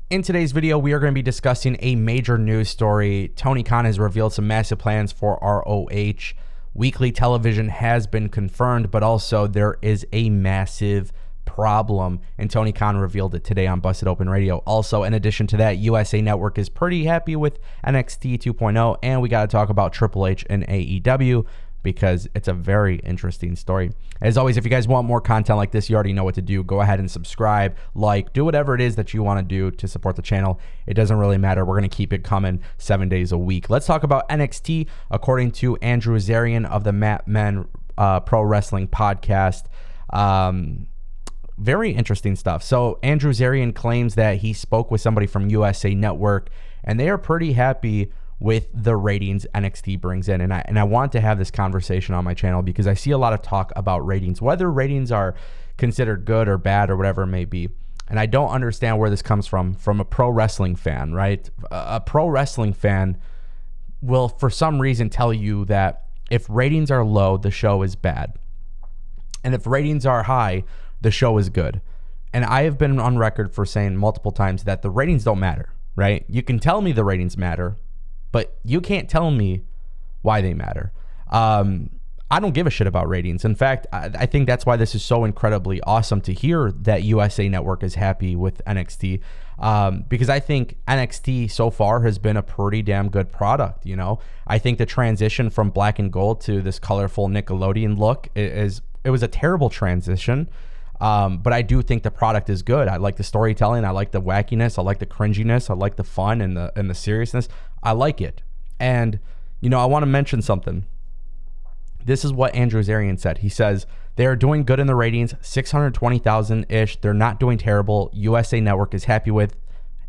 In today's video, we are going to be discussing a major news story. Tony Khan has revealed some massive plans for ROH. Weekly television has been confirmed, but also there is a massive problem, and Tony Khan revealed it today on Busted Open Radio. Also, in addition to that, USA Network is pretty happy with NXT 2.0, and we got to talk about Triple H and AEW because it's a very interesting story. As always, if you guys want more content like this, you already know what to do. Go ahead and subscribe, like, do whatever it is that you want to do to support the channel. It doesn't really matter. We're going to keep it coming 7 days a week. Let's talk about NXT. According to Andrew Zarian of the Mat Men Pro Wrestling Podcast, very interesting stuff. So Andrew Zarian claims that he spoke with somebody from USA Network, and they are pretty happy with the ratings NXT brings in. And I want to have this conversation on my channel because I see a lot of talk about ratings, whether ratings are considered good or bad or whatever it may be. And I don't understand where this comes from a pro wrestling fan, right? A pro wrestling fan will, for some reason, tell you that if ratings are low, the show is bad. And if ratings are high, the show is good. And I have been on record for saying multiple times that the ratings don't matter, right? You can tell me the ratings matter, but you can't tell me why they matter. I don't give a shit about ratings. In fact, I think that's why this is so incredibly awesome to hear that USA Network is happy with NXT, because I think NXT so far has been a pretty damn good product. You know, I think the transition from black and gold to this colorful Nickelodeon look it was a terrible transition. But I do think the product is good. I like the storytelling. I like the wackiness. I like the cringiness. I like the fun and the seriousness. I like it. And, you know, I want to mention something. This is what Andrew Zarian said. He says, they are doing good in the ratings, 620,000-ish. They're not doing terrible. USA Network is happy with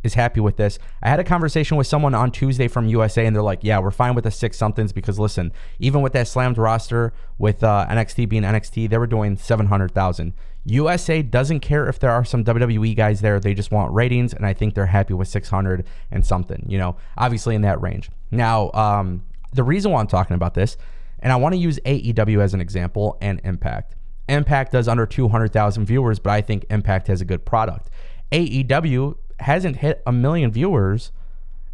this. I had a conversation with someone on Tuesday from USA, and they're like, yeah, we're fine with the 6-somethings because, listen, even with that slammed roster, with NXT being NXT, they were doing 700,000. USA doesn't care if there are some WWE guys there. They just want ratings, and I think they're happy with 600 and something, you know, obviously in that range. Now, the reason why I'm talking about this, and I want to use AEW as an example, and Impact. Impact does under 200,000 viewers, but I think Impact has a good product. AEW hasn't hit 1 million viewers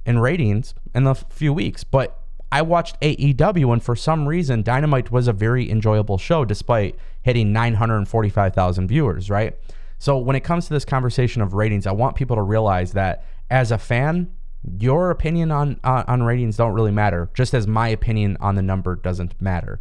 in ratings in the few weeks, but I watched AEW, and for some reason, Dynamite was a very enjoyable show despite hitting 945,000 viewers, right? So when it comes to this conversation of ratings, I want people to realize that as a fan, your opinion on ratings don't really matter, just as my opinion on the number doesn't matter.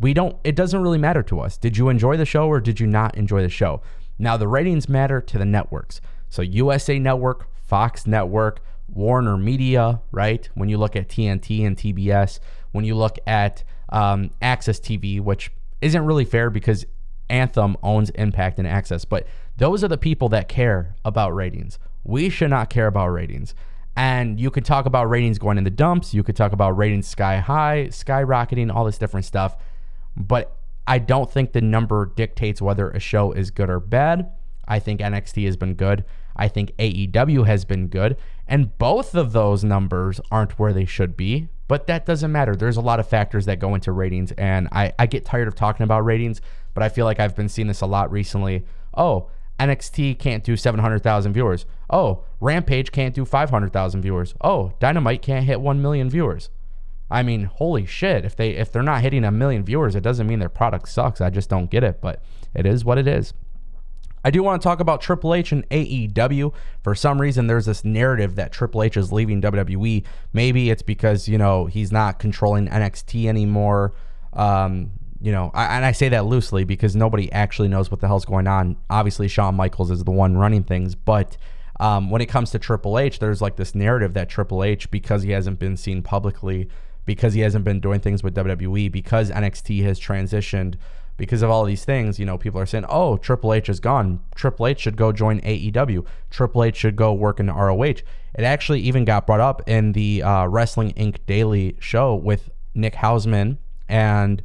It doesn't really matter to us. Did you enjoy the show or did you not enjoy the show? Now, the ratings matter to the networks. So USA Network, Fox Network, Warner Media, right? When you look at TNT and TBS, when you look at Access TV, which isn't really fair because Anthem owns Impact and Access, but those are the people that care about ratings. We should not care about ratings. And you could talk about ratings going in the dumps. You could talk about ratings sky high, skyrocketing, all this different stuff. But I don't think the number dictates whether a show is good or bad. I think NXT has been good. I think AEW has been good. And both of those numbers aren't where they should be. But that doesn't matter. There's a lot of factors that go into ratings. And I get tired of talking about ratings. But I feel like I've been seeing this a lot recently. Oh, NXT can't do 700,000 viewers. Oh, Rampage can't do 500,000 viewers. Oh, Dynamite can't hit 1 million viewers. I mean, holy shit. If they're not hitting 1 million viewers, it doesn't mean their product sucks. I just don't get it. But it is what it is. I do want to talk about Triple H and AEW. For some reason, there's this narrative that Triple H is leaving WWE. Maybe it's because, you know, he's not controlling NXT anymore. You know, and I say that loosely because nobody actually knows what the hell's going on. Obviously, Shawn Michaels is the one running things. But when it comes to Triple H, there's like this narrative that Triple H, because he hasn't been seen publicly, because he hasn't been doing things with WWE, because NXT has transitioned, because of all these things, you know, people are saying, oh, Triple H is gone. Triple H should go join AEW. Triple H should go work in ROH. It actually even got brought up in the Wrestling Inc. Daily show with Nick Hausman and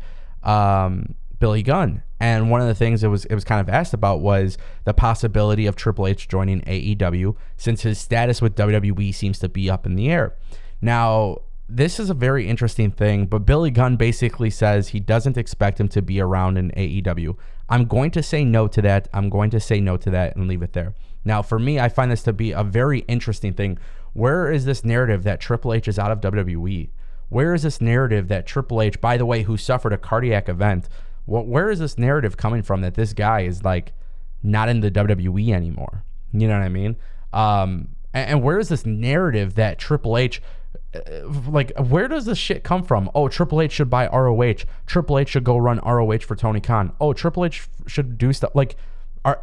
Billy Gunn. And one of the things it was kind of asked about was the possibility of Triple H joining AEW, since his status with WWE seems to be up in the air. Now, this is a very interesting thing, but Billy Gunn basically says he doesn't expect him to be around in AEW. I'm going to say no to that. I'm going to say no to that and leave it there. Now, for me, I find this to be a very interesting thing. Where is this narrative that Triple H is out of WWE? Where is this narrative that Triple H, by the way, who suffered a cardiac event, where is this narrative coming from that this guy is like not in the WWE anymore? You know what I mean? And where is this narrative that Triple H, like, where does this shit come from? Oh, Triple H should buy ROH. Triple H should go run ROH for Tony Khan. Oh, Triple H should do stuff. Like,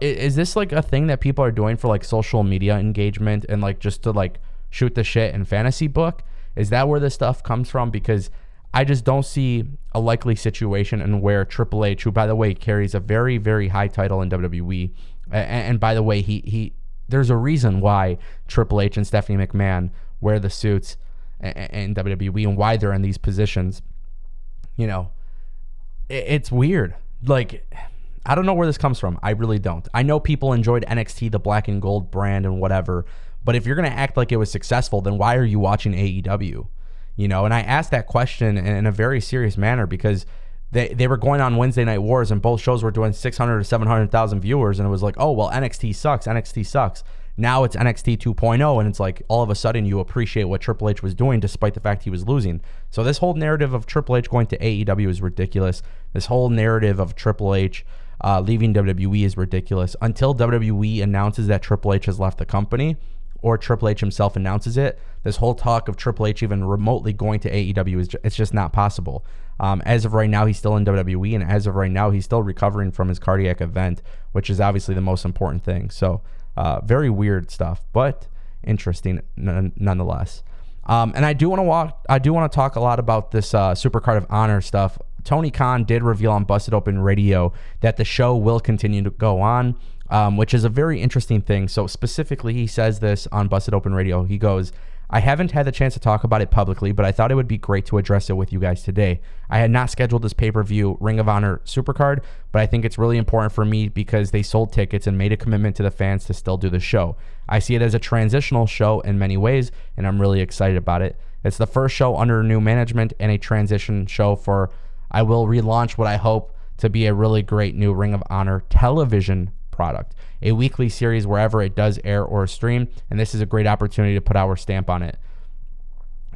is this like a thing that people are doing for like social media engagement and like just to like shoot the shit in fantasy book? Is that where this stuff comes from? Because I just don't see a likely situation in where Triple H, who by the way carries a very, very high title in WWE, and by the way, he there's a reason why Triple H and Stephanie McMahon wear the suits in WWE and why they're in these positions. You know, it's weird. Like, I don't know where this comes from. I really don't. I know people enjoyed NXT, the black and gold brand and whatever, but if you're going to act like it was successful, then why are you watching AEW? You know, and I asked that question in a very serious manner because they were going on Wednesday Night Wars and both shows were doing 600 to 700,000 viewers, and it was like, oh, well, NXT sucks. Now it's NXT 2.0, and it's like all of a sudden you appreciate what Triple H was doing despite the fact he was losing. So this whole narrative of Triple H going to AEW is ridiculous. This whole narrative of Triple H leaving WWE is ridiculous. Until WWE announces that Triple H has left the company, or Triple H himself announces it, this whole talk of Triple H even remotely going to AEW it's just not possible. As of right now, he's still in WWE, and as of right now, he's still recovering from his cardiac event, which is obviously the most important thing. So very weird stuff, but interesting nonetheless. And I do want to talk a lot about this Supercard of Honor stuff. Tony Khan did reveal on Busted Open Radio that the show will continue to go on, which is a very interesting thing. So specifically, he says this on Busted Open Radio. He goes, I haven't had the chance to talk about it publicly, but I thought it would be great to address it with you guys today. I had not scheduled this pay-per-view Ring of Honor Supercard, but I think it's really important for me because they sold tickets and made a commitment to the fans to still do the show. I see it as a transitional show in many ways, and I'm really excited about it. It's the first show under new management and a transition show for I will relaunch what I hope to be a really great new Ring of Honor television product, a weekly series wherever it does air or stream, and this is a great opportunity to put our stamp on it.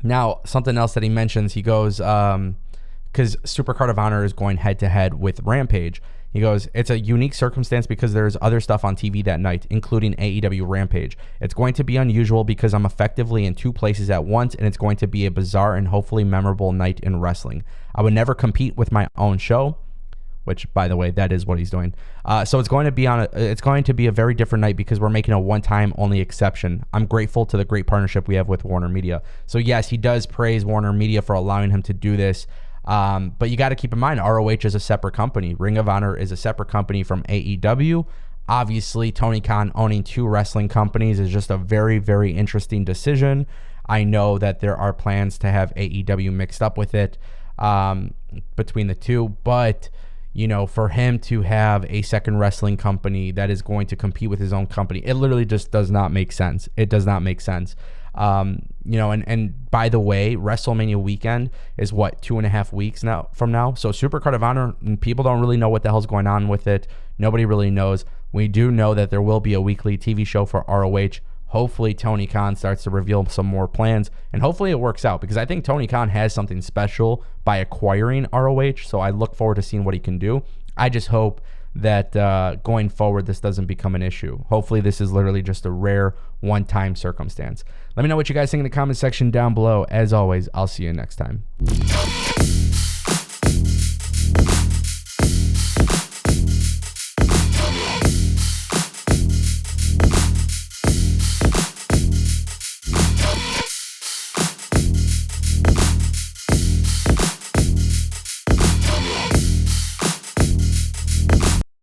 Now, something else that he mentions, he goes, because Supercard of Honor is going head-to-head with Rampage, he goes, it's a unique circumstance because there's other stuff on TV that night, including AEW Rampage. It's going to be unusual because I'm effectively in two places at once, and it's going to be a bizarre and hopefully memorable night in wrestling. I would never compete with my own show, which, by the way, that is what he's doing. So it's going to be a very different night because we're making a one-time only exception. I'm grateful to the great partnership we have with Warner Media. So yes, he does praise Warner Media for allowing him to do this. But you got to keep in mind, ROH is a separate company. Ring of Honor is a separate company from AEW. Obviously, Tony Khan owning two wrestling companies is just a very, very interesting decision. I know that there are plans to have AEW mixed up with it between the two, but you know, for him to have a second wrestling company that is going to compete with his own company, it literally just does not make sense. It does not make sense. You know, and by the way, WrestleMania weekend is what, 2.5 weeks from now. So Supercard of Honor, people don't really know what the hell's going on with it. Nobody really knows. We do know that there will be a weekly TV show for ROH. Hopefully Tony Khan starts to reveal some more plans, and hopefully it works out, because I think Tony Khan has something special by acquiring ROH, so I look forward to seeing what he can do. I just hope that going forward this doesn't become an issue. Hopefully this is literally just a rare one-time circumstance. Let me know what you guys think in the comment section down below. As always, I'll see you next time.